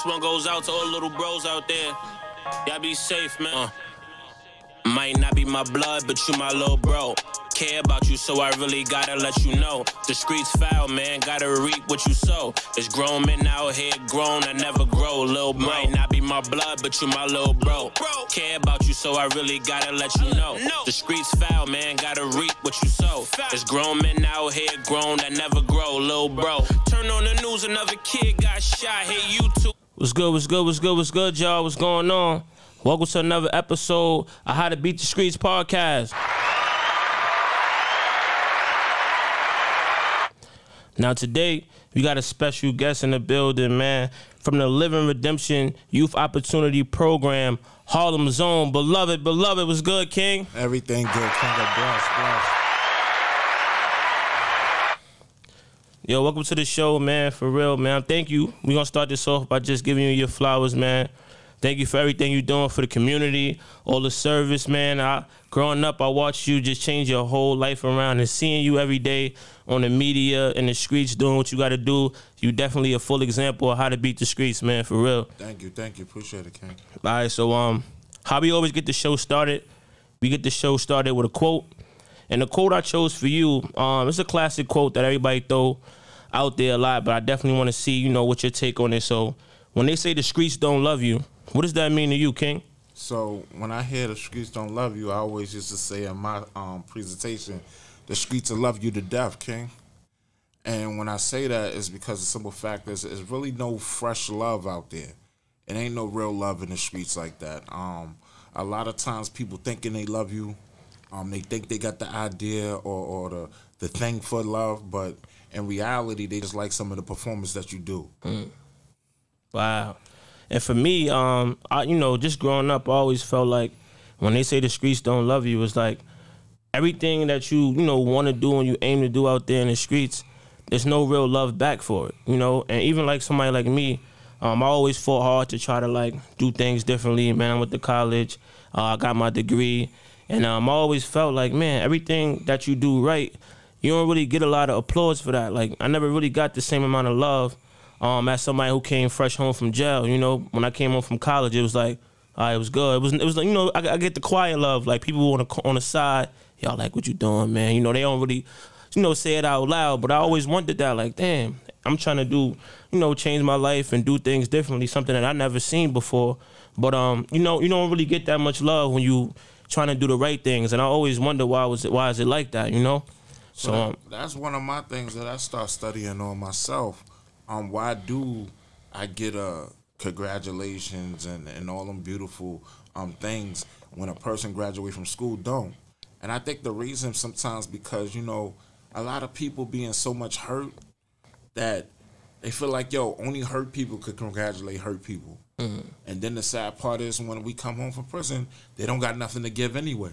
This one goes out to all little bros out there. Y'all be safe, man. Might not be my blood, but you my little bro. Care about you, so I really gotta let you know. The streets foul, man, gotta reap what you sow. There's grown men out here grown, I never grow. Lil' bro, might not be my blood, but you my little bro. Care about you, so I really gotta let you know. The streets foul, man, gotta reap what you sow. There's grown men out here grown, that never grow. Lil' bro, turn on the news, another kid got shot. Hey, you too. What's good, what's good, what's good, what's good, y'all? What's going on? Welcome to another episode of How to Beat the Streets podcast. Now today, we got a special guest in the building, man, from the Living Redemption Youth Opportunity Program, Harlem Zone. Beloved, what's good, King? Everything good, King. Bless. Yo, welcome to the show, man, for real, man. Thank you. We're going to start this off by just giving you your flowers, man. Thank you for everything you're doing for the community, all the service, man. Growing up, I watched you just change your whole life around, and seeing you every day on the media and the streets doing what you got to do, you definitely a full example of how to beat the streets, man, for real. Thank you. Appreciate it, King. All right, so how we always get the show started, we get the show started with a quote. And the quote I chose for you, it's a classic quote that everybody throw out there a lot, but I definitely want to see, what your take on it. So when they say the streets don't love you, what does that mean to you, King? So when I hear the streets don't love you, I always used to say in my presentation, the streets will love you to death, King. And when I say that, it's because the simple fact is there's really no fresh love out there. It ain't no real love in the streets like that. A lot of times people thinking they love you, they think they got the idea or the thing for love, but in reality, they just like some of the performance that you do. Wow. And for me, just growing up, I always felt like when they say the streets don't love you, it's like everything that you want to do and you aim to do out there in the streets, there's no real love back for it, And even like somebody like me, I always fought hard to try to do things differently, man. I went to college, I got my degree, and I always felt like, man, everything that you do right, you don't really get a lot of applause for that. Like, I never really got the same amount of love as somebody who came fresh home from jail. When I came home from college, it was like, it was good. It was like, I get the quiet love. Like, people on the side, y'all like, what you doing, man? They don't really, say it out loud. But I always wondered that, like, damn, I'm trying to do, change my life and do things differently, something that I never seen before. But, you don't really get that much love when you trying to do the right things. And I always wonder why is it like that, So that's one of my things that I start studying on myself. Why do I get congratulations and all them beautiful things when a person graduates from school don't? And I think the reason sometimes because, a lot of people being so much hurt that they feel like, only hurt people could congratulate hurt people. Mm-hmm. And then the sad part is when we come home from prison, they don't got nothing to give anyway.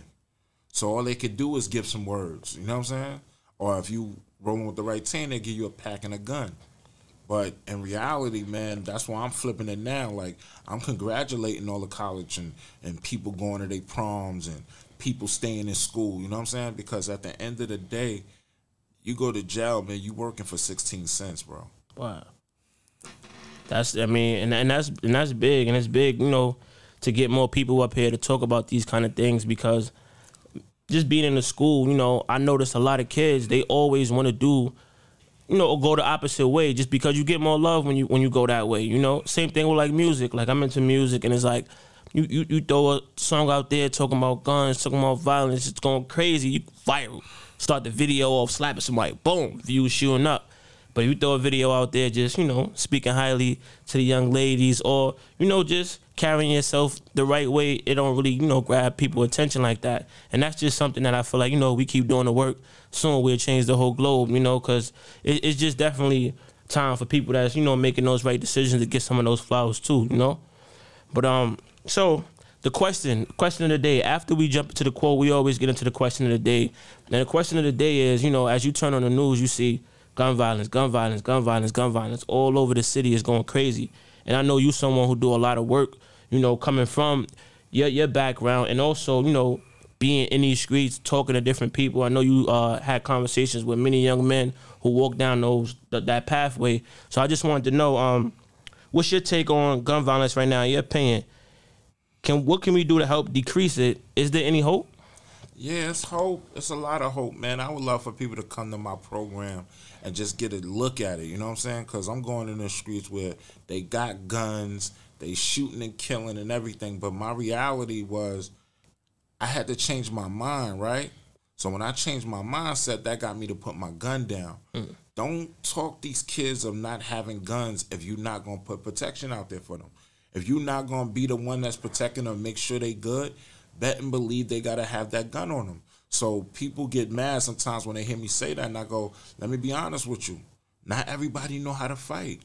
So all they could do is give some words, you know what I'm saying? Or if you rolling with the right team, they give you a pack and a gun. But in reality, man, that's why I'm flipping it now. Like, I'm congratulating all the college and people going to their proms and people staying in school, you know what I'm saying? Because at the end of the day, you go to jail, man, you working for 16 cents, bro. Wow. That's big, and it's big, to get more people up here to talk about these kind of things, because just being in the school, I noticed a lot of kids, they always want to do, or go the opposite way, just because you get more love when you go that way, Same thing with like music. Like, I'm into music, and it's like you throw a song out there talking about guns, talking about violence, it's going crazy, you viral. Start the video off slapping somebody, boom, views shooting up. But if you throw a video out there just, speaking highly to the young ladies, or, just carrying yourself the right way, it don't really, grab people's attention like that. And that's just something that I feel like, we keep doing the work, soon we'll change the whole globe, because it's just definitely time for people that's, making those right decisions to get some of those flowers too, But, so the question of the day, after we jump into the quote, we always get into the question of the day. And the question of the day is, as you turn on the news, you see gun violence all over the city is going crazy. And I know you someone who do a lot of work, coming from your background, and also, being in these streets, talking to different people. I know you had conversations with many young men who walk down that pathway. So I just wanted to know, what's your take on gun violence right now? In your opinion, what can we do to help decrease it? Is there any hope? Yeah, it's hope. It's a lot of hope, man. I would love for people to come to my program and just get a look at it, you know what I'm saying? Because I'm going in the streets where they got guns, they shooting and killing and everything, but my reality was I had to change my mind, right? So when I changed my mindset, that got me to put my gun down. Don't talk these kids of not having guns if you're not going to put protection out there for them. If you're not going to be the one that's protecting them, make sure they good, bet and believe they got to have that gun on them. So people get mad sometimes when they hear me say that, and I go, let me be honest with you. Not everybody know how to fight.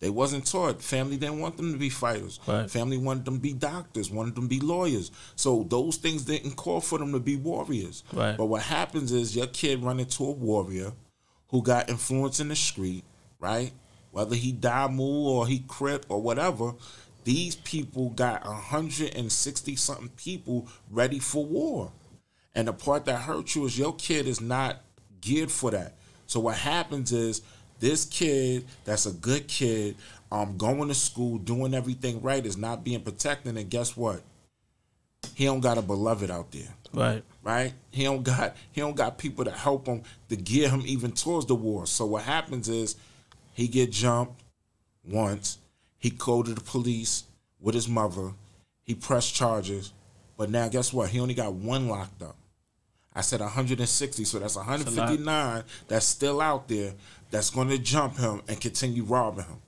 They wasn't taught. Family didn't want them to be fighters. Right. Family wanted them to be doctors, wanted them to be lawyers. So those things didn't call for them to be warriors. Right. But what happens is your kid run into a warrior who got influence in the street, right? Whether he Damu or he Crip or whatever, these people got 160-something people ready for war. And the part that hurts you is your kid is not geared for that. So what happens is this kid that's a good kid, going to school, doing everything right, is not being protected, and guess what? He don't got a beloved out there. Right. Right? He don't got people to help him, to gear him even towards the war. So what happens is he get jumped once, he go to the police with his mother, he pressed charges, but now guess what? He only got one locked up. I said 160, so that's 159 that's still out there that's going to jump him and continue robbing him.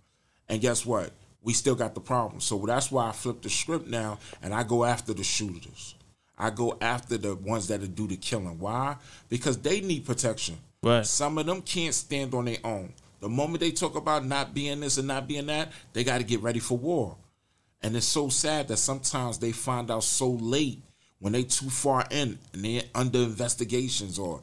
And guess what? We still got the problem. So that's why I flipped the script now, and I go after the shooters. I go after the ones that do the killing. Why? Because they need protection. Right. Some of them can't stand on their own. The moment they talk about not being this and not being that, they got to get ready for war. And it's so sad that sometimes they find out so late when they too far in and they're under investigations, or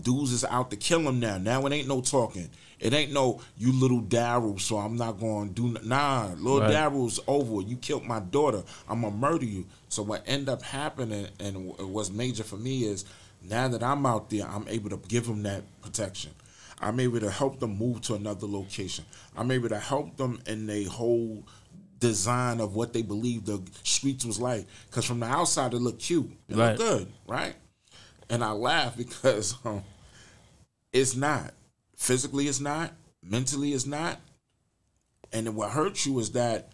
dudes is out to kill them now. Now it ain't no talking. It ain't no, you little Daryl, so I'm not going to do, nah, little Right. Daryl's over. You killed my daughter. I'm going to murder you. So what end up happening, and what's major for me, is now that I'm out there, I'm able to give them that protection. I'm able to help them move to another location. I'm able to help them in their whole design of what they believe the streets was like. Because from the outside, it looked cute. It Right. looked good, right? And I laugh because it's not. Physically, it's not. Mentally, it's not. And then what hurts you is that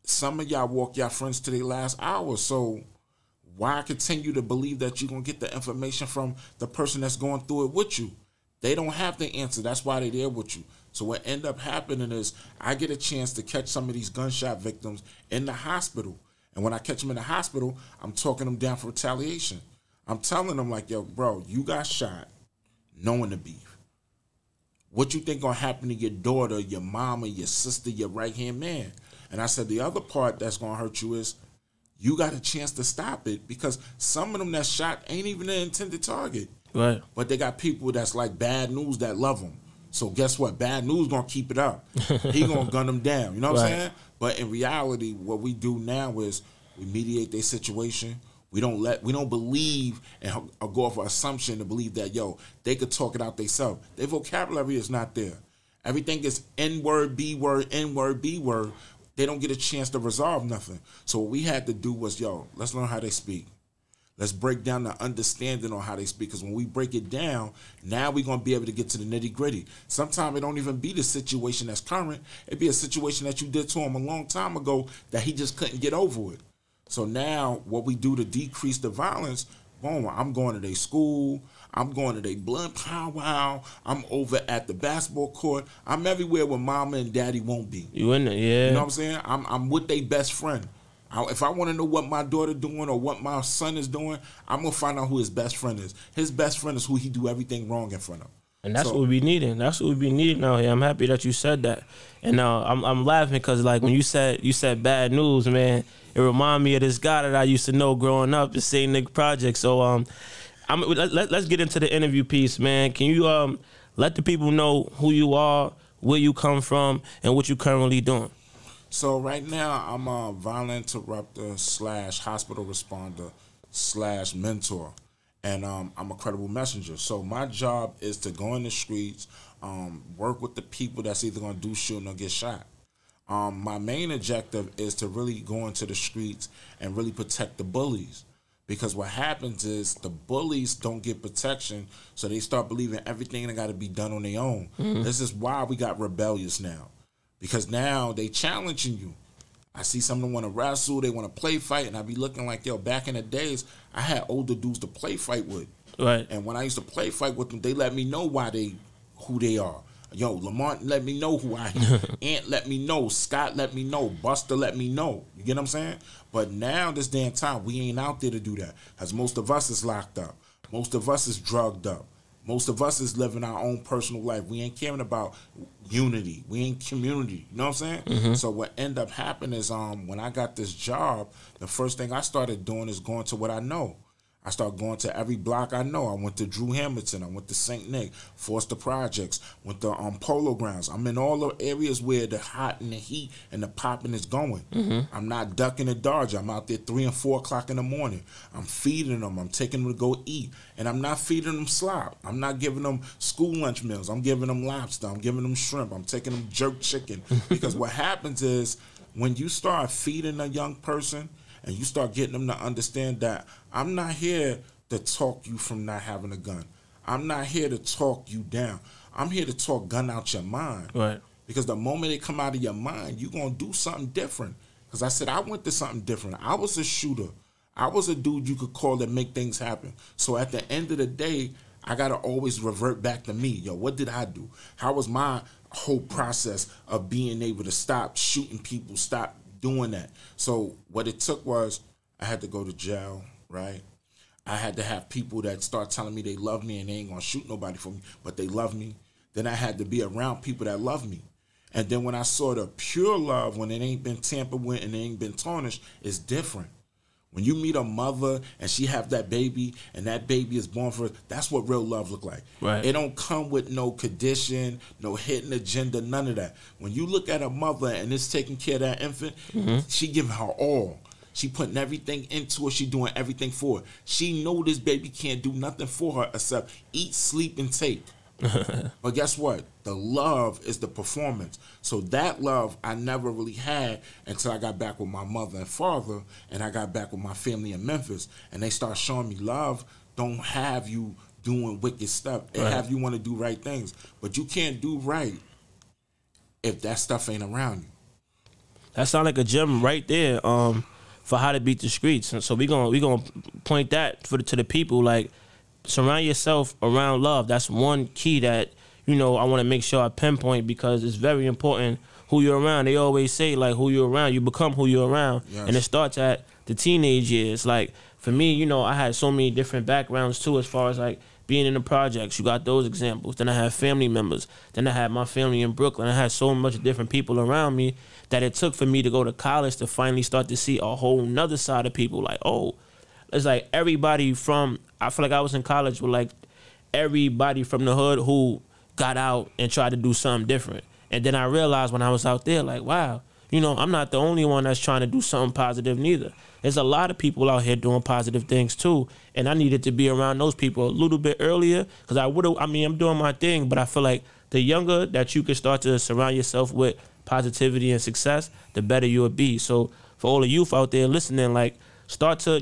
some of y'all walk y'all friends to their last hour. So why continue to believe that you're going to get the information from the person that's going through it with you? They don't have the answer. That's why they're there with you. So what end up happening is I get a chance to catch some of these gunshot victims in the hospital. And when I catch them in the hospital, I'm talking them down for retaliation. I'm telling them like, yo, bro, you got shot knowing the beef. What you think gonna happen to your daughter, your mama, your sister, your right-hand man? And I said the other part that's gonna hurt you is you got a chance to stop it, because some of them that shot ain't even the intended target. Right. But they got people that's like bad news that love them. So guess what? Bad news gonna keep it up. He gonna gun them down. You know what I'm saying? But in reality, what we do now is we mediate their situation. We don't believe and go off an assumption to believe that, yo, they could talk it out themselves. Their vocabulary is not there. Everything is N-word, B-word, N-word, B-word. They don't get a chance to resolve nothing. So what we had to do was, yo, let's learn how they speak. Let's break down the understanding on how they speak, because when we break it down, now we're going to be able to get to the nitty-gritty. Sometimes it don't even be the situation that's current. It be a situation that you did to him a long time ago that he just couldn't get over it. So now what we do to decrease the violence, boom, I'm going to their school. I'm going to their blood powwow. I'm over at the basketball court. I'm everywhere where mama and daddy won't be. You in there, yeah. You know what I'm saying? I'm with their best friend. If I want to know what my daughter doing or what my son is doing, I'm going to find out who his best friend is. His best friend is who he do everything wrong in front of. And that's what we be needing. That's what we be needing out here. I'm happy that you said that. And I'm laughing because, like, when you said bad news, man, it remind me of this guy that I used to know growing up, the same nigga project. So let's get into the interview piece, man. Can you let the people know who you are, where you come from, and what you currently doing? So right now I'm a violent interrupter / hospital responder / mentor. And I'm a credible messenger. So my job is to go in the streets, work with the people that's either going to do shooting or get shot. my main objective is to really go into the streets and really protect the bullies. Because what happens is the bullies don't get protection, so they start believing everything they got to be done on their own. This is why we got rebellious now. Because now they challenging you. I see some of them want to wrestle, they want to play fight, and I be looking like, yo, back in the days, I had older dudes to play fight with. Right. And when I used to play fight with them, they let me know who they are. Yo, Lamont let me know who I am. Ant let me know. Scott let me know. Buster let me know. You get what I'm saying? But now, this damn time, we ain't out there to do that. Because most of us is locked up. Most of us is drugged up. Most of us is living our own personal life. We ain't caring about unity. We ain't community. You know what I'm saying? So what ended up happening is when I got this job, the first thing I started doing is going to what I know. I started going to every block I know. I went to Drew Hamilton. I went to St. Nick, Foster Projects, went to Polo Grounds. I'm in all the areas where the hot and the heat and the popping is going. I'm not ducking and dodging. I'm out there 3 and 4 o'clock in the morning. I'm feeding them. I'm taking them to go eat. And I'm not feeding them slop. I'm not giving them school lunch meals. I'm giving them lobster. I'm giving them shrimp. I'm taking them jerk chicken. Because what happens is when you start feeding a young person, and you start getting them to understand that I'm not here to talk you from not having a gun. I'm not here to talk you down. I'm here to talk gun out your mind. Right. Because the moment it come out of your mind, you're going to do something different. Because I said I went to something different. I was a shooter. I was a dude you could call that make things happen. So at the end of the day, I got to always revert back to me. Yo, what did I do? How was my whole process of being able to stop shooting people, stop doing that? So what it took was I had to go to jail, right? I had to have people that start telling me they love me and they ain't gonna shoot nobody for me, but they love me. Then I had to be around people that love me. And then when I saw the pure love, when it ain't been tampered with and it ain't been tarnished, it's different. When you meet a mother and she have that baby and that baby is born for, that's what real love look like. Right. It don't come with no condition, no hidden agenda, none of that. When you look at a mother and it's taking care of that infant, she giving her all. She putting everything into it. She doing everything for it. She know this baby can't do nothing for her except eat, sleep, and take. But guess what? The love is the performance. So that love I never really had until I got back with my mother and father, and I got back with my family in Memphis, and they start showing me love don't have you doing wicked stuff. It have you want to do right things. But you can't do right if that stuff ain't around you. That sounds like a gem right there for how to beat the streets. And so we gonna point that to the people, like, surround yourself around love. That's one key that, I want to make sure I pinpoint, because it's very important who you're around. They always say, like, who you're around, you become who you're around. Yes. And it starts at the teenage years. Like, for me, I had so many different backgrounds too, as far as like being in the projects. You got those examples. Then I had family members. Then I had my family in Brooklyn. I had so much different people around me that it took for me to go to college to finally start to see a whole nother side of people. Like, oh, it's like everybody from, I feel like I was in college with like everybody from the hood who got out and tried to do something different. And then I realized when I was out there, like, wow, I'm not the only one that's trying to do something positive neither. There's a lot of people out here doing positive things too. And I needed to be around those people a little bit earlier, because I'm doing my thing, but I feel like the younger that you can start to surround yourself with positivity and success, the better you'll be. So for all the youth out there listening, like, start to,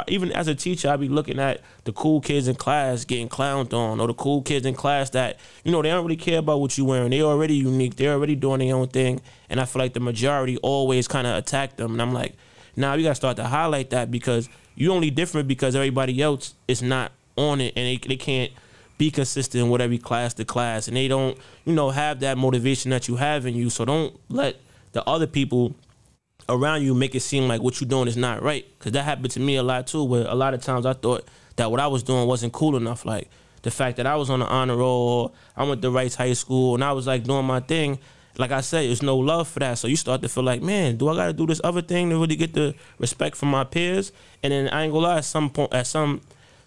even as a teacher, I be looking at the cool kids in class getting clowned on, or the cool kids in class that, they don't really care about what you're wearing. They're already unique. They're already doing their own thing. And I feel like the majority always kind of attack them. And I'm like, now you got to start to highlight that, because you only different because everybody else is not on it, and they can't be consistent with every class to class. And they don't, have that motivation that you have in you. So don't let the other people around you make it seem like what you're doing is not right, because that happened to me a lot too, where a lot of times I thought that what I was doing wasn't cool enough. Like the fact that I was on the honor roll, or I went to Rice High School and I was like doing my thing, like I said, there's no love for that. So you start to feel like, man, do I got to do this other thing to really get the respect from my peers? And then I ain't gonna lie, at some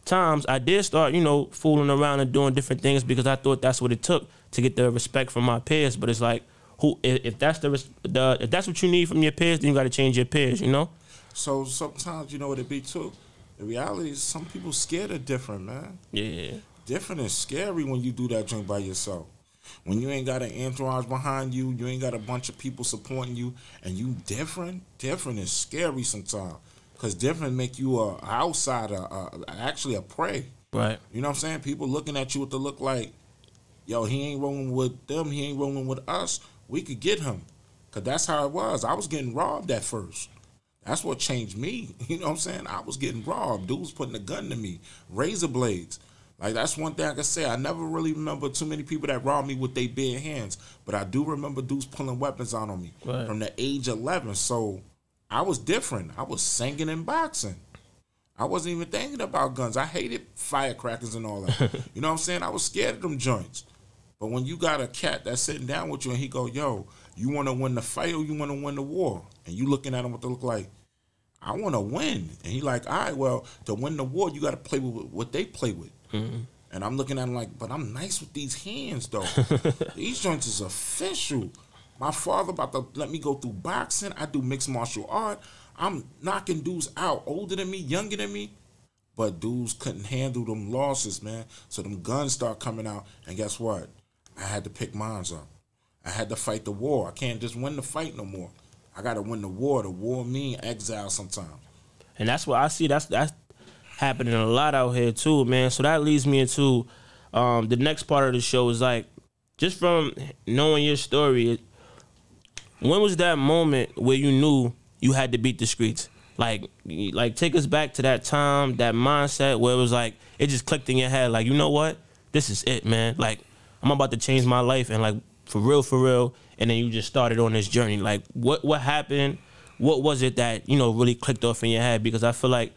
times I did start, fooling around and doing different things, because I thought that's what it took to get the respect from my peers. But it's like, if that's if that's what you need from your peers, then you got to change your peers, So sometimes, what it be too? The reality is some people scared of different, man. Yeah. Different is scary when you do that joint by yourself. When you ain't got an entourage behind you, you ain't got a bunch of people supporting you, and you different is scary sometimes. Because different make you a outsider, actually a prey. Right. You know what I'm saying? People looking at you with the look like, yo, he ain't rolling with them, he ain't rolling with us. We could get him. Because that's how it was. I was getting robbed at first. That's what changed me. You know what I'm saying? I was getting robbed. Dudes putting a gun to me. Razor blades. Like, that's one thing I can say. I never really remember too many people that robbed me with their bare hands. But I do remember dudes pulling weapons out on me from the age of 11. So I was different. I was singing and boxing. I wasn't even thinking about guns. I hated firecrackers and all that. You know what I'm saying? I was scared of them joints. But when you got a cat that's sitting down with you and he go, yo, you want to win the fight or you want to win the war? And you looking at him with the look like, I want to win. And he like, all right, well, to win the war, you got to play with what they play with. Mm-hmm. And I'm looking at him like, but I'm nice with these hands, though. These joints is official. My father about to let me go through boxing. I do mixed martial art. I'm knocking dudes out older than me, younger than me. But dudes couldn't handle them losses, man. So them guns start coming out. And guess what? I had to pick mines up. I had to fight the war. I can't just win the fight no more. I got to win the war. The war mean exile sometimes. And that's what I see. That's happening a lot out here too, man. So that leads me into the next part of the show is like, just from knowing your story, when was that moment where you knew you had to beat the streets? Like take us back to that time, that mindset where it was like, it just clicked in your head. Like, you know what? This is it, man. Like, I'm about to change my life and like, for real. And then you just started on this journey. Like, what happened? What was it that, you know, really clicked off in your head? Because I feel like,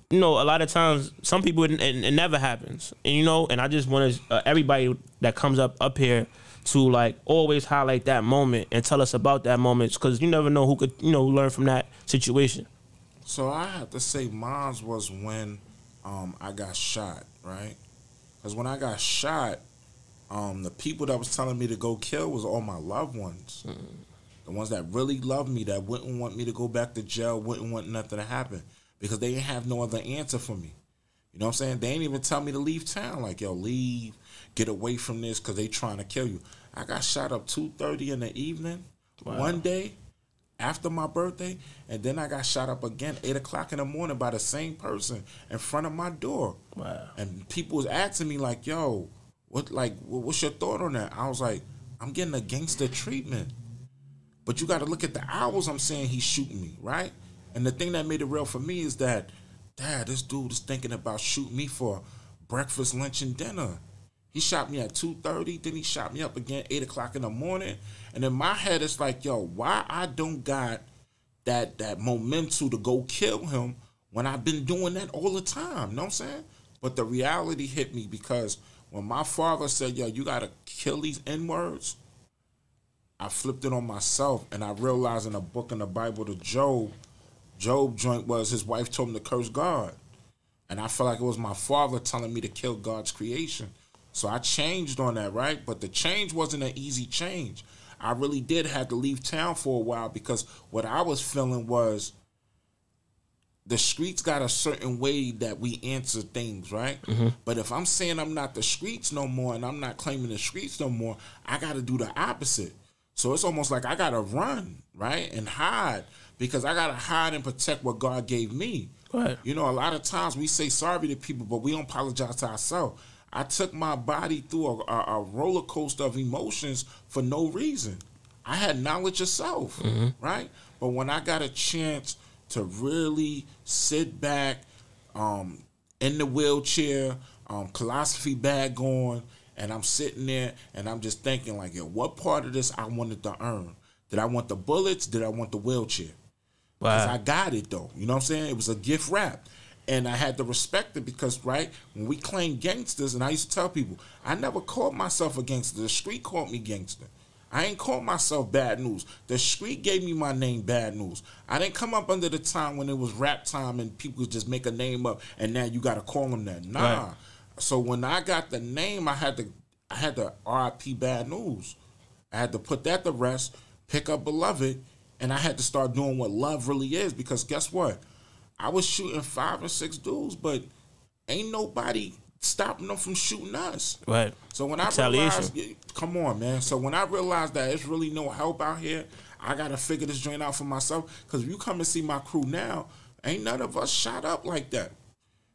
you know, a lot of times, some people, it never happens. And, you know, and I just want to, everybody that comes up here to, like, always highlight that moment and tell us about that moment. Because you never know who could, you know, learn from that situation. So I have to say mine was when I got shot, right? Because when I got shot, the people that was telling me to go kill was all my loved ones. Mm-hmm. The ones that really loved me, that wouldn't want me to go back to jail, wouldn't want nothing to happen. Because they didn't have no other answer for me. You know what I'm saying? They ain't even tell me to leave town. Like, yo, leave, get away from this, because they trying to kill you. I got shot up 2:30 in the evening, one day, after my birthday, and then I got shot up again 8 o'clock in the morning by the same person in front of my door. Wow. And people was asking me, like, yo, what's your thought on that? I was like, I'm getting a gangster treatment. But you got to look at the hours I'm saying he's shooting me, right? And the thing that made it real for me is that, Dad, this dude is thinking about shooting me for breakfast, lunch, and dinner. He shot me at 2:30, then he shot me up again 8 o'clock in the morning. And in my head, it's like, yo, why I don't got that momentum to go kill him when I've been doing that all the time, you know what I'm saying? But the reality hit me because when my father said, yo, you got to kill these N-words, I flipped it on myself, and I realized in a book in the Bible, the Job joint was his wife told him to curse God. And I felt like it was my father telling me to kill God's creation. So I changed on that, right? But the change wasn't an easy change. I really did have to leave town for a while because what I was feeling was the streets got a certain way that we answer things, right? Mm-hmm. But if I'm saying I'm not the streets no more and I'm not claiming the streets no more, I got to do the opposite. So it's almost like I got to run, right, and hide because I got to hide and protect what God gave me. Right. You know, a lot of times we say sorry to people, but we don't apologize to ourselves. I took my body through a roller coaster of emotions for no reason. I had knowledge of self, mm-hmm. right? But when I got a chance to really sit back in the wheelchair, philosophy bag on, and I'm sitting there and I'm just thinking like, yo, what part of this I wanted to earn? Did I want the bullets? Did I want the wheelchair? Because I got it though. You know what I'm saying? It was a gift wrap. And I had to respect it because, right, when we claim gangsters, and I used to tell people, I never called myself a gangster. The street called me gangster. I ain't called myself Bad News. The street gave me my name, Bad News. I didn't come up under the time when it was rap time and people just make a name up and now you got to call them that. Nah. Right. So when I got the name, I had to RIP Bad News. I had to put that to rest, pick up Beloved, and I had to start doing what love really is because guess what? I was shooting 5 or 6 dudes, but ain't nobody stopping them from shooting us. Right. So when I realized, come on, man. So when I realized that there's really no help out here, I got to figure this joint out for myself. Because if you come and see my crew now, ain't none of us shot up like that.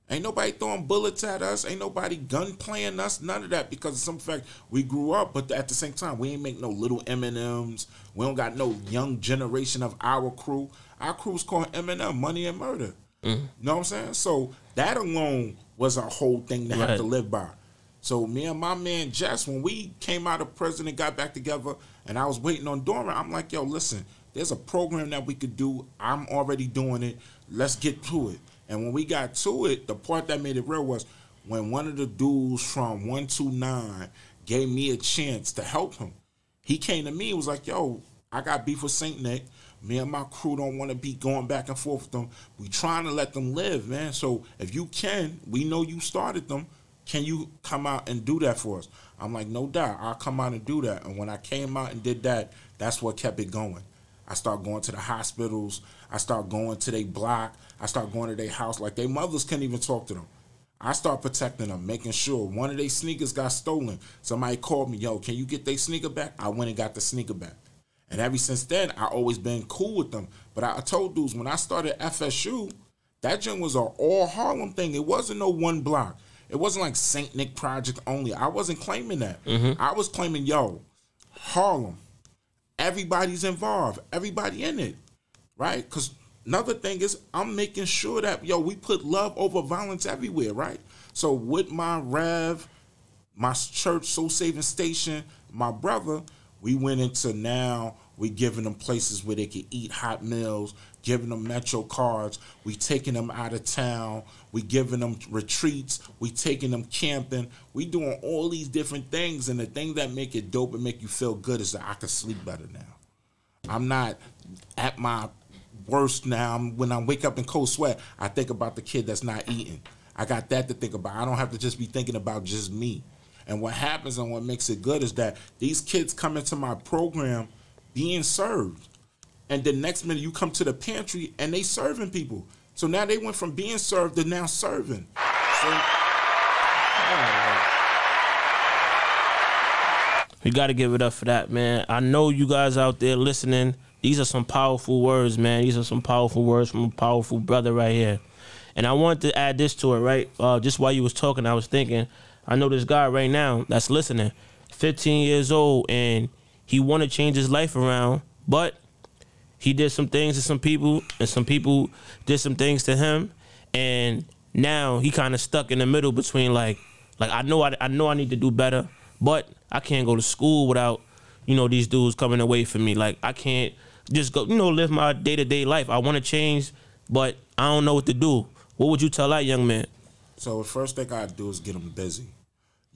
Ain't nobody throwing bullets at us. Ain't nobody gun playing us. None of that, because of some fact we grew up. But at the same time, we ain't make no little M&Ms. We don't got no young generation of our crew. Our crew's called M&M, Money and Murder. You know what I'm saying? So that alone was a whole thing to have to live by. So me and my man Jess, when we came out of prison and got back together, and I was waiting on Dora, I'm like, yo, listen, there's a program that we could do. I'm already doing it. Let's get to it. And when we got to it, the part that made it real was when one of the dudes from 129 gave me a chance to help him. He came to me and was like, yo, I got beef with St. Nick. Me and my crew don't want to be going back and forth with them. We trying to let them live, man. So if you can, we know you started them. Can you come out and do that for us? I'm like, no doubt. I'll come out and do that. And when I came out and did that, that's what kept it going. I start going to the hospitals. I start going to their block. I start going to their house. Like, their mothers couldn't even talk to them. I start protecting them, making sure one of their sneakers got stolen. Somebody called me, yo, can you get their sneaker back? I went and got the sneaker back. And ever since then, I always been cool with them. But I told dudes, when I started FSU, that joint was an all Harlem thing. It wasn't no one block. It wasn't like St. Nick Project only. I wasn't claiming that. I was claiming, yo, Harlem. Everybody's involved. Everybody in it, right? Because another thing is I'm making sure that, yo, we put love over violence everywhere, right? So with my Rev, my church, Soul Saving Station, my brother, we went into now, we giving them places where they can eat hot meals, giving them Metro cards, we taking them out of town, we giving them retreats, we taking them camping, we doing all these different things, and the thing that make it dope and make you feel good is that I can sleep better now. I'm not at my worst now. When I wake up in cold sweat, I think about the kid that's not eating. I got that to think about. I don't have to just be thinking about just me. And what happens and what makes it good is that these kids come into my program being served. And the next minute you come to the pantry and they serving people. So now they went from being served to now serving. So, we got to give it up for that, man. I know you guys out there listening. These are some powerful words, man. These are some powerful words from a powerful brother right here. And I wanted to add this to it, right? Just while you was talking, I was thinking, I know this guy right now that's listening, 15 years old, and he want to change his life around, but he did some things to some people, and some people did some things to him, and now he kind of stuck in the middle between like I know I need to do better, but I can't go to school without, these dudes coming away from me. Like, I can't just go, live my day-to-day life. I want to change, but I don't know what to do. What would you tell that young man? So the first thing I do is get them busy.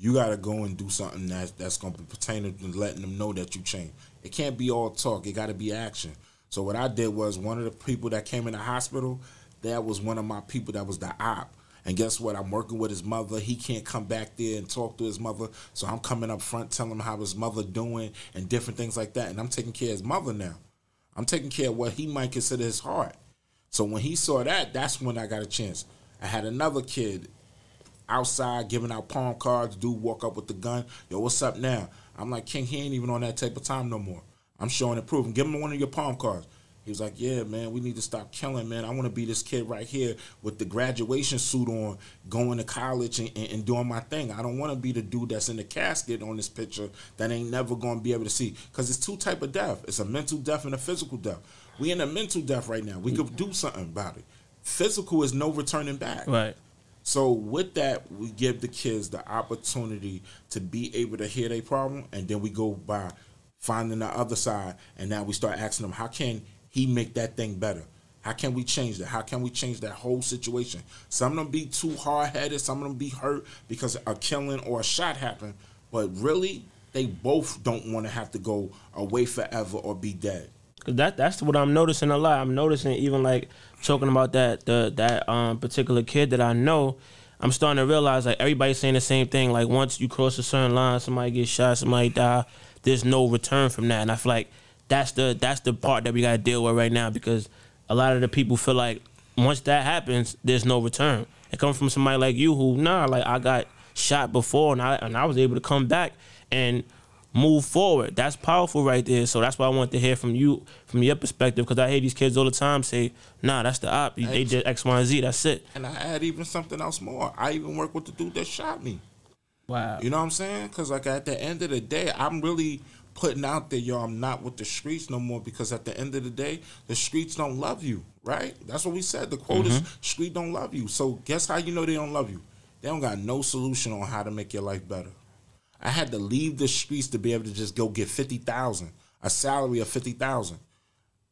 You got to go and do something that's going to be pertaining to letting them know that you changed. It can't be all talk. It got to be action. So what I did was, one of the people that came in the hospital, that was one of my people that was the op. And guess what? I'm working with his mother. He can't come back there and talk to his mother. So I'm coming up front telling him how his mother doing and different things like that. And I'm taking care of his mother now. I'm taking care of what he might consider his heart. So when he saw that, that's when I got a chance. I had another kid outside giving out palm cards. Dude walk up with the gun. Yo, what's up now? I'm like, King, he ain't even on that type of time no more. I'm showing and proving. Give him one of your palm cards. He was like, yeah, man, we need to stop killing, man. I want to be this kid right here with the graduation suit on, going to college and doing my thing. I don't want to be the dude that's in the casket on this picture that ain't never going to be able to see. Because it's two type of death. It's a mental death and a physical death. We in a mental death right now. We could do something about it. Physical is no returning back. Right. So with that, we give the kids the opportunity to be able to hear their problem, and then we go by finding the other side, and now we start asking them, how can he make that thing better? How can we change that? How can we change that whole situation? Some of them be too hard-headed. Some of them be hurt because a killing or a shot happened. But really, they both don't want to have to go away forever or be dead. That's what I'm noticing a lot. I'm noticing even like talking about that particular kid that I know, I'm starting to realize like everybody's saying the same thing. Like once you cross a certain line, somebody gets shot, somebody die, there's no return from that. And I feel like that's the part that we got to deal with right now, because a lot of the people feel like once that happens, there's no return. It comes from somebody like you who, like I got shot before, and I was able to come back and move forward. That's powerful right there. So that's why I want to hear from you, from your perspective, because I hear these kids all the time say, nah, that's the op. They did X, Y, and Z. That's it. And I add even something else more. I even work with the dude that shot me. Wow. You know what I'm saying? Because, like, at the end of the day, I'm really putting out there, yo, I'm not with the streets no more, because at the end of the day, the streets don't love you, right? That's what we said. The quote is, street don't love you. So guess how you know they don't love you? They don't got no solution on how to make your life better. I had to leave the streets to be able to just go get $50,000, a salary of $50,000.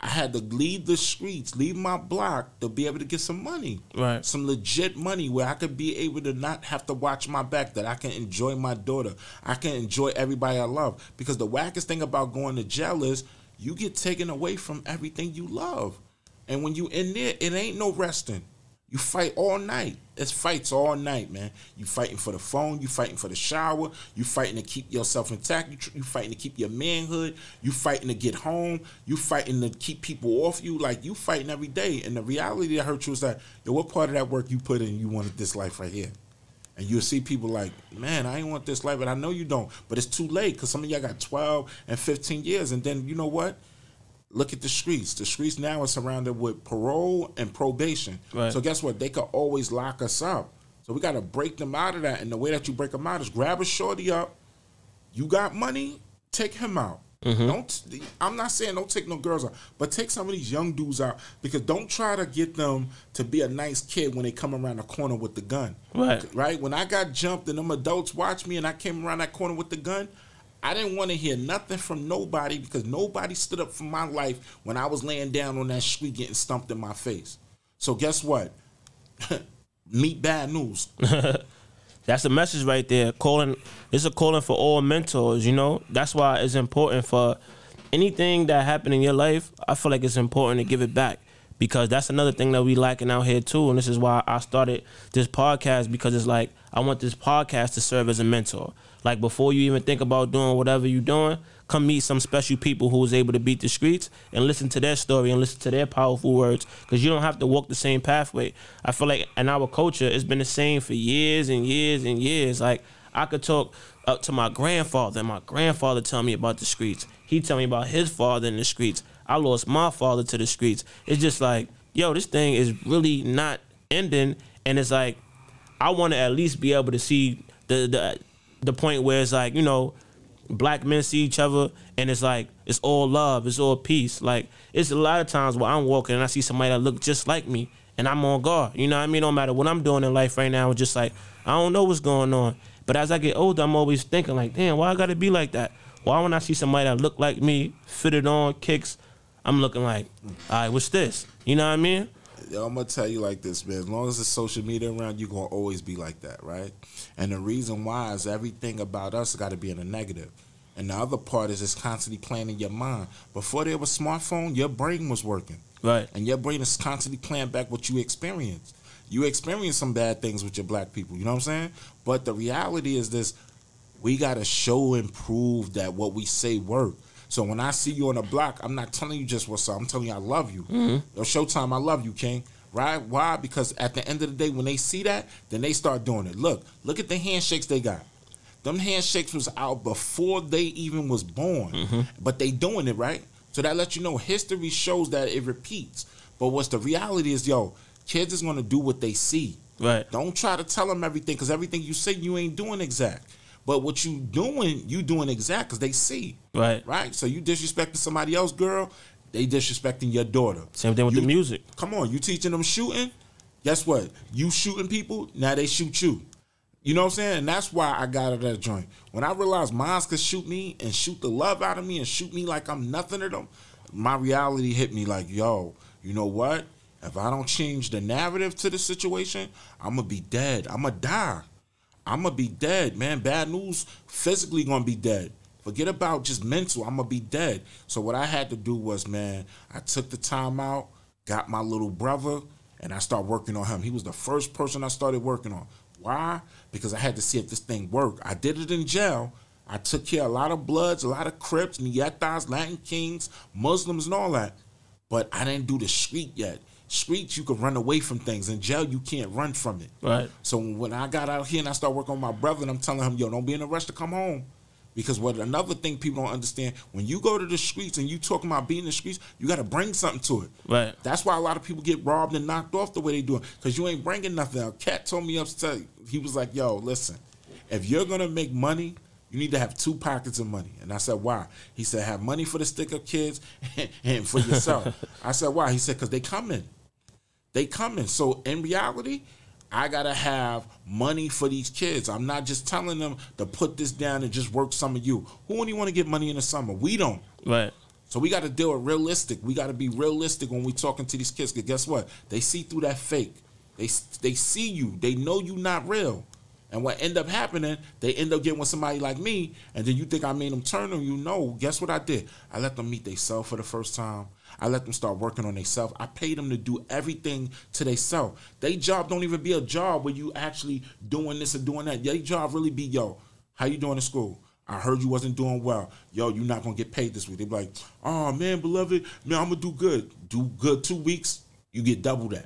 I had to leave the streets, leave my block to be able to get some money, right? Some legit money where I could be able to not have to watch my back, that I can enjoy my daughter, I can enjoy everybody I love. Because the wackest thing about going to jail is you get taken away from everything you love. And when you in there, it ain't no resting. You fight all night. It's fights all night, man. You fighting for the phone. You fighting for the shower. You fighting to keep yourself intact. You fighting to keep your manhood. You fighting to get home. You fighting to keep people off you. Like, you fighting every day. And the reality that hurt you is that, yo, what part of that work you put in, you wanted this life right here? And you'll see people like, man, I ain't want this life. And I know you don't. But it's too late, because some of y'all got 12 and 15 years. And then, you know what? Look at the streets. The streets now are surrounded with parole and probation. Right. So guess what? They could always lock us up. So we got to break them out of that. And the way that you break them out is grab a shorty up. You got money, take him out. I'm not saying don't take no girls out, but take some of these young dudes out, because don't try to get them to be a nice kid when they come around the corner with the gun. Right? When I got jumped and them adults watched me and I came around that corner with the gun, I didn't want to hear nothing from nobody, because nobody stood up for my life when I was laying down on that street getting stumped in my face. So guess what? Meet bad news. That's the message right there. It's a calling for all mentors, you know? That's why it's important for anything that happened in your life. I feel like it's important to give it back, because that's another thing that we lacking out here too. And this is why I started this podcast, because it's like, I want this podcast to serve as a mentor. Like, before you even think about doing whatever you're doing, come meet some special people who was able to beat the streets and listen to their story and listen to their powerful words, because you don't have to walk the same pathway. I feel like in our culture, it's been the same for years and years and years. Like, I could talk up to my grandfather, and my grandfather tell me about the streets. He tell me about his father in the streets. I lost my father to the streets. It's just like, yo, this thing is really not ending. And it's like, I want to at least be able to see the point where it's like, you know, black men see each other and it's like, it's all love, it's all peace. Like, it's a lot of times where I'm walking and I see somebody that look just like me and I'm on guard. You know what I mean? No matter what I'm doing in life right now, it's just like, I don't know what's going on. But as I get older, I'm always thinking like, damn, why I gotta be like that? Why when I see somebody that look like me, fitted on, kicks, I'm looking like, all right, what's this? You know what I mean? Yo, I'm going to tell you like this, man. As long as there's social media around, you're going to always be like that, right? And the reason why is everything about us got to be in a negative. And the other part is it's constantly playing in your mind. Before there was smartphone, your brain was working. Right. And your brain is constantly playing back what you experienced. You experienced some bad things with your black people, you know what I'm saying? But the reality is this, we got to show and prove that what we say work. So when I see you on the block, I'm not telling you just what's up. I'm telling you I love you. Yo, Showtime, I love you, King. Right? Why? Because at the end of the day, when they see that, then they start doing it. Look at the handshakes they got. Them handshakes was out before they even was born. But they doing it, right? So that lets you know history shows that it repeats. But what's the reality is, yo, kids is going to do what they see. Right. Don't try to tell them everything, because everything you say, you ain't doing exact. But what you doing exact, because they see. Right. Right? So you disrespecting somebody else, girl, they disrespecting your daughter. Same thing with the music. Come on, you teaching them shooting, guess what? You shooting people, now they shoot you. You know what I'm saying? And that's why I got out of that joint. When I realized mines could shoot me and shoot the love out of me and shoot me like I'm nothing to them, my reality hit me like, yo, you know what? If I don't change the narrative to the situation, I'm going to be dead. I'm going to die. I'm going to be dead, man. Bad news, physically going to be dead. Forget about just mental. I'm going to be dead. So what I had to do was, man, I took the time out, got my little brother, and I started working on him. He was the first person I started working on. Why? Because I had to see if this thing worked. I did it in jail. I took care of a lot of Bloods, a lot of Crips, Nietas, Latin Kings, Muslims, and all that. But I didn't do the street yet. Streets, you can run away from things. In jail, you can't run from it. Right. So when I got out here and I started working on my brother, and I'm telling him, yo, don't be in a rush to come home. Because what another thing people don't understand, when you go to the streets and you talking about being in the streets, you got to bring something to it. Right. That's why a lot of people get robbed and knocked off the way they do it, because you ain't bringing nothing. A cat told me upstairs, he was like, yo, listen, if you're going to make money, you need to have 2 pockets of money. And I said, why? He said, have money for the stick-up kids and for yourself. I said, why? He said, because they coming. They coming. So in reality, I got to have money for these kids. I'm not just telling them to put this down and just work some of you. Who only want to get money in the summer? We don't. Right. So we got to deal with realistic. We got to be realistic when we talking to these kids, because guess what? They see through that fake. They see you. They know you not real. And what end up happening, they end up getting with somebody like me, and then you think I made them turn on you. No, guess what I did? I let them meet themselves for the first time. I let them start working on themselves. I paid them to do everything to themselves. Their job don't even be a job where you actually doing this and doing that. Their job really be, yo, how you doing in school? I heard you wasn't doing well. Yo, you're not going to get paid this week. They be like, oh, man, beloved, man, I'm going to do good. Do good 2 weeks, you get double that.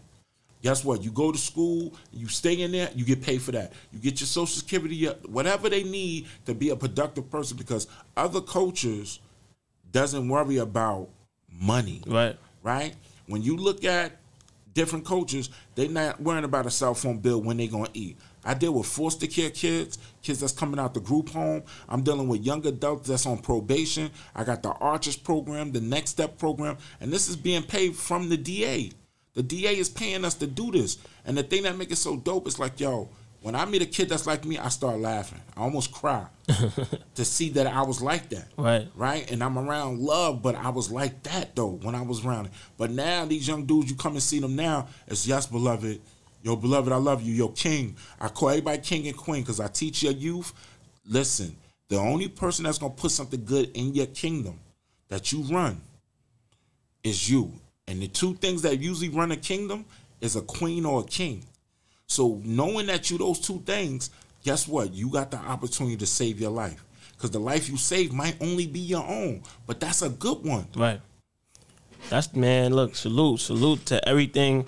Guess what? You go to school, you stay in there, you get paid for that. You get your Social Security, whatever they need to be a productive person, because other cultures doesn't worry about money. Right. Right? When you look at different cultures, they not worrying about a cell phone bill when they going to eat. I deal with foster care kids that's coming out the group home. I'm dealing with young adults that's on probation. I got the Archers program, the Next Step program, and this is being paid from the DA. The DA is paying us to do this. And the thing that make it so dope is like, yo, when I meet a kid that's like me, I start laughing. I almost cry to see that I was like that. Right. Right? And I'm around love, but I was like that, though, when I was around it. But now, these young dudes, you come and see them now, it's, yes, beloved. Yo, beloved, I love you. Yo, king. I call everybody king and queen because I teach your youth. Listen, the only person that's going to put something good in your kingdom that you run is you. And the 2 things that usually run a kingdom is a queen or a king. So knowing that you those 2 things, guess what? You got the opportunity to save your life. Because the life you save might only be your own. But that's a good one. Right. That's, man, look, salute to everything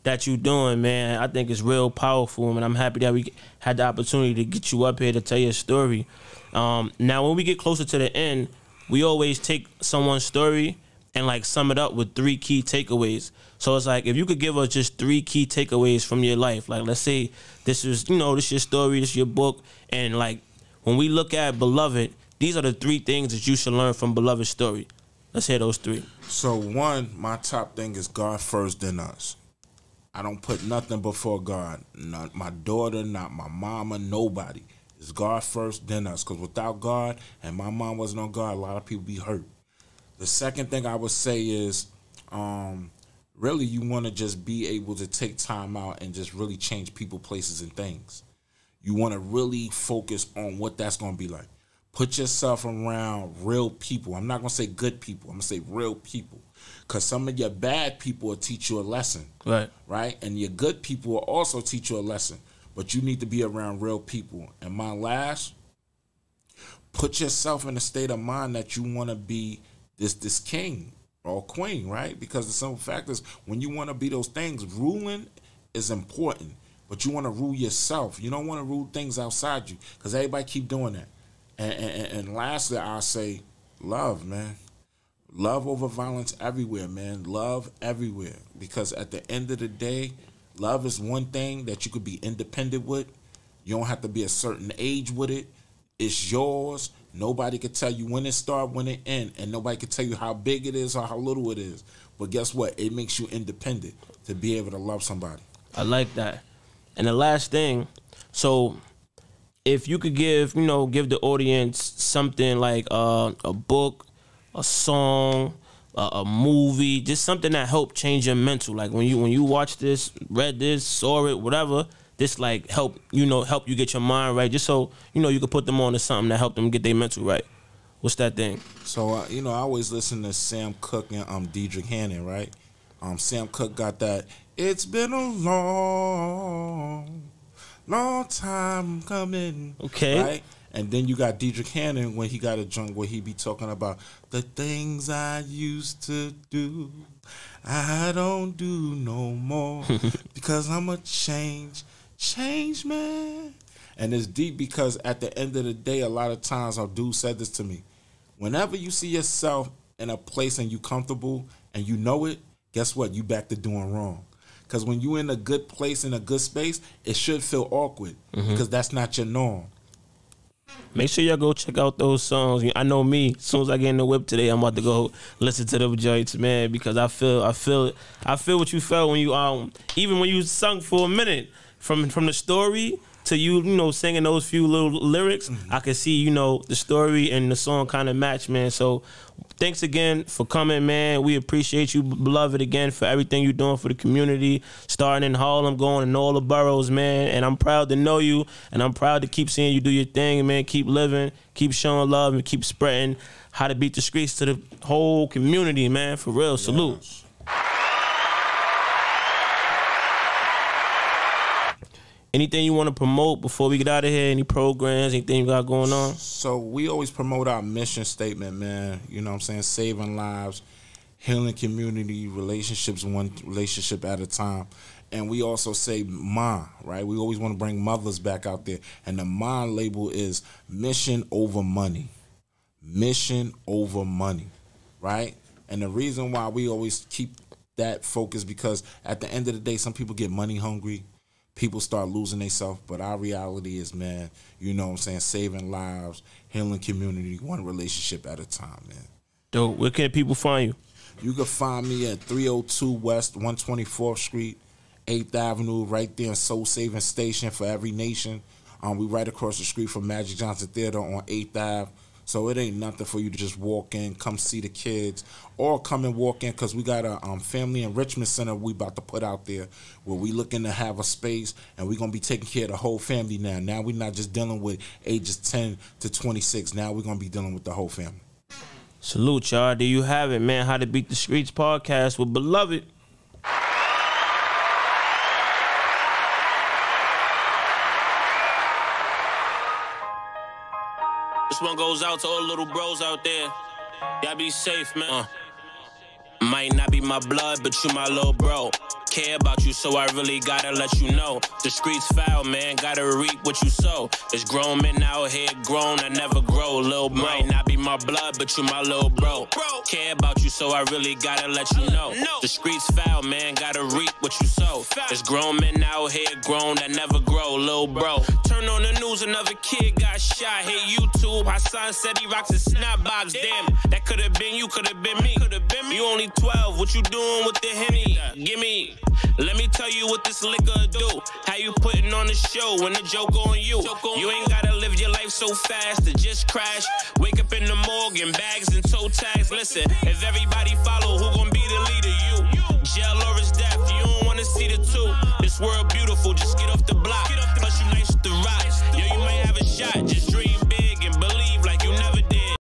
that you doing, man. I think it's real powerful, and I'm happy that we had the opportunity to get you up here to tell your story. Now, when we get closer to the end, we always take someone's story and like sum it up with 3 key takeaways. So it's like, if you could give us just 3 key takeaways from your life, like let's say this is, this your story, this your book, and like when we look at Beloved, these are the 3 things that you should learn from Beloved's story. Let's hear those 3. So 1, my top thing is God first, then us. I don't put nothing before God. Not my daughter, not my mama, nobody. It's God first, then us. Because without God, and my mom wasn't on God, a lot of people be hurt. The second thing I would say is, really, you want to just be able to take time out and just really change people, places, and things. You want to really focus on what that's going to be like. Put yourself around real people. I'm not going to say good people. I'm going to say real people. Because some of your bad people will teach you a lesson. Right. Right? And your good people will also teach you a lesson. But you need to be around real people. And my last, put yourself in a state of mind that you want to be this king or queen, right? Because the simple fact is, when you want to be those things, ruling is important, but you want to rule yourself. You don't want to rule things outside you, because everybody keep doing that. And lastly, I'll say love, man. Love over violence everywhere, man. Love everywhere. Because at the end of the day, love is one thing that you could be independent with. You don't have to be a certain age with it. It's yours. Nobody can tell you when it starts, when it ends, and nobody can tell you how big it is or how little it is. But guess what? It makes you independent to be able to love somebody. I like that. And the last thing, so if you could give the audience something like a book, a song, a movie, just something that helped change your mental. Like when you watch this, read this, saw it, whatever, this like help you get your mind right, just so you could put them on to something that helped them get their mental right. What's that thing? So I always listen to Sam Cooke and Diedrich Hannon, right? Sam Cooke got that. It's been a long time coming. Okay. Right? And then you got Dietrich Hannon when he got a joint where he be talking about the things I used to do, I don't do no more because I'm a change man. And it's deep because at the end of the day, a lot of times, our dude said this to me, whenever you see yourself in a place and you comfortable and you know it, guess what? You back to doing wrong. Because when you in a good place, in a good space, it should feel awkward because that's not your norm. Make sure y'all go check out those songs. I know me. As soon as I get in the whip today, I'm about to go listen to them joints, man. Because I feel what you felt when you even when you sung for a minute from the story to you singing those few little lyrics. I could see the story and the song kind of match, man. So thanks again for coming, man. We appreciate you, beloved, again for everything you're doing for the community, starting in Harlem, going in all the boroughs, man. And I'm proud to know you, and I'm proud to keep seeing you do your thing, man. Keep living, keep showing love, and keep spreading how to beat the streets to the whole community, man. For real, salute. Yes. Anything you want to promote before we get out of here? Any programs, anything you got going on? So we always promote our mission statement, man. You know what I'm saying? Saving lives, healing community, relationships, one relationship at a time. And we also say Ma, right? We always want to bring mothers back out there. And the Ma label is mission over money. Mission over money, right? And the reason why we always keep that focus because at the end of the day, some people get money hungry. People start losing themselves, but our reality is, man, you know what I'm saying, saving lives, healing community, one relationship at a time, man. Dope. Where can people find you? You can find me at 302 West 124th Street, 8th Avenue, right there in Soul Saving Station for every nation. We right across the street from Magic Johnson Theater on 8th Ave. So it ain't nothing for you to just walk in, come see the kids, or come and walk in because we got a family enrichment center we about to put out there where we looking to have a space and we're going to be taking care of the whole family now. Now we're not just dealing with ages 10 to 26. Now we're going to be dealing with the whole family. Salute, y'all. There you have it, man. How to Beat the Streets podcast with Beloved. This one goes out to all little bros out there. Y'all be safe, man. Might not be my blood, but you my little bro. Care about you, so I really gotta let you know. The streets foul, man, gotta reap what you sow. There's grown men out here grown, I never grow. Lil' bro, might not be my blood, but you my little bro. Care about you, so I really gotta let you know. The streets foul, man, gotta reap what you sow. There's grown men out here grown, that never grow. Lil' bro, turn on the news, another kid got shot. Hit YouTube, Hassan said he rocks his snapbox. Damn, that could've been you, could've been me. You only 12, what you doing with the Henny? Gimme. Let me tell you what this liquor do. How you putting on the show when the joke on you. You ain't gotta live your life so fast to just crash. Wake up in the morgue in bags and toe tags. Listen, if everybody follow, who gon' be the leader? You. Jail or is death, you don't wanna see the two. This world beautiful, just